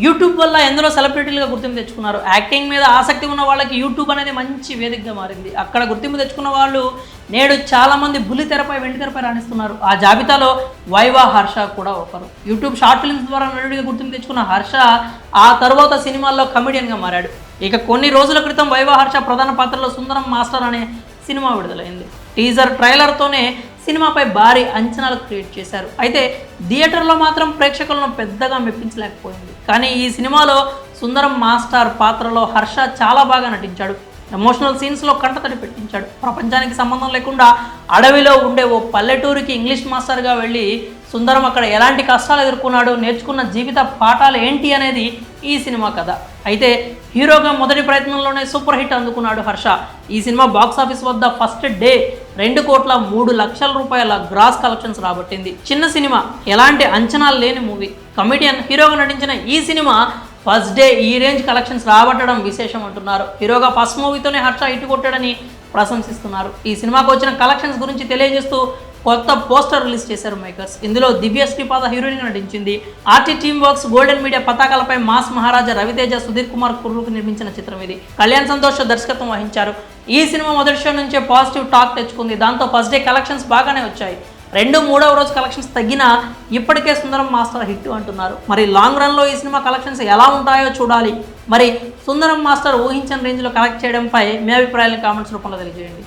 YouTube వల్ల ఎందరో సెలబ్రిటీలుగా గుర్తింపు తెచ్చుకున్నారు. యాక్టింగ్ మీద ఆసక్తి ఉన్న వాళ్ళకి యూట్యూబ్ అనేది మంచి వేదికగా మారింది. అక్కడ గుర్తింపు తెచ్చుకున్న వాళ్ళు నేడు చాలామంది బుల్లితెరపై వెండితెరపై రాణిస్తున్నారు. ఆ జాబితాలో వైవా హర్ష కూడా ఒకరు. యూట్యూబ్ షార్ట్ ఫిల్మ్స్ ద్వారా నటుడిగా గుర్తింపు తెచ్చుకున్న హర్ష ఆ తర్వాత సినిమాల్లో కమెడియన్గా మారాడు. ఇక కొన్ని రోజుల క్రితం వైవా హర్ష ప్రధాన పాత్రలో సుందరం మాస్టర్ అనే సినిమా విడుదలైంది. టీజర్ ట్రైలర్తోనే సినిమాపై భారీ అంచనాలు క్రియేట్ చేశారు. అయితే థియేటర్లో మాత్రం ప్రేక్షకులను పెద్దగా మెప్పించలేకపోయింది. కానీ ఈ సినిమాలో సుందరం మాస్టర్ పాత్రలో హర్ష చాలా బాగా నటించాడు. ఎమోషనల్ సీన్స్లో కంటతడి పెట్టించాడు. ప్రపంచానికి సంబంధం లేకుండా అడవిలో ఉండే ఓ పల్లెటూరికి ఇంగ్లీష్ మాస్టర్గా వెళ్ళి సుందరం అక్కడ ఎలాంటి కష్టాలు ఎదుర్కొన్నాడు, నేర్చుకున్న జీవిత పాఠాలు ఏంటి అనేది ఈ సినిమా కథ. అయితే హీరోగా మొదటి ప్రయత్నంలోనే సూపర్ హిట్ అందుకున్నాడు హర్ష. ఈ సినిమా బాక్సాఫీస్ వద్ద ఫస్ట్ డే 2,03,00,000 రూపాయల గ్రాస్ కలెక్షన్స్ రాబట్టింది. చిన్న సినిమా, ఎలాంటి అంచనాలు లేని మూవీ. కమెడియన్ హీరోగా నటించిన ఈ సినిమా ఫస్ట్ డే ఈ రేంజ్ కలెక్షన్స్ రాబట్టడం విశేషం అంటున్నారు. హీరోగా ఫస్ట్ మూవీతోనే హర్ష హిట్ కొట్టాడని ప్రశంసిస్తున్నారు. ఈ సినిమాకు వచ్చిన కలెక్షన్స్ గురించి తెలియజేస్తూ కొత్త పోస్టర్ రిలీజ్ చేశారు మేకర్స్. ఇందులో దివ్య శ్రీపాద హీరోయిన్గా నటించింది. RT team works golden media పతాకాలపై మాస్ మహారాజా రవితేజ, సుధీర్ కుమార్ కుర్రుకు నిర్మించిన చిత్రం ఇది. కళ్యాణ్ సంతోష్ దర్శకత్వం వహించారు. ఈ సినిమా మొదటి షో నుంచే పాజిటివ్ టాక్ తెచ్చుకుంది. దాంతో ఫస్ట్ డే కలెక్షన్స్ బాగానే వచ్చాయి. 2-3వ రోజు కలెక్షన్స్ తగ్గినా ఇప్పటికే సుందరం మాస్టర్ హిట్ అంటున్నారు. మరి లాంగ్ రన్లో ఈ సినిమా కలెక్షన్స్ ఎలా ఉంటాయో చూడాలి. మరి సుందరం మాస్టర్ ఊహించిన రేంజ్లో కలెక్ట్ చేయడంపై మీ అభిప్రాయాలను కామెంట్స్ రూపంలో తెలియజేయండి.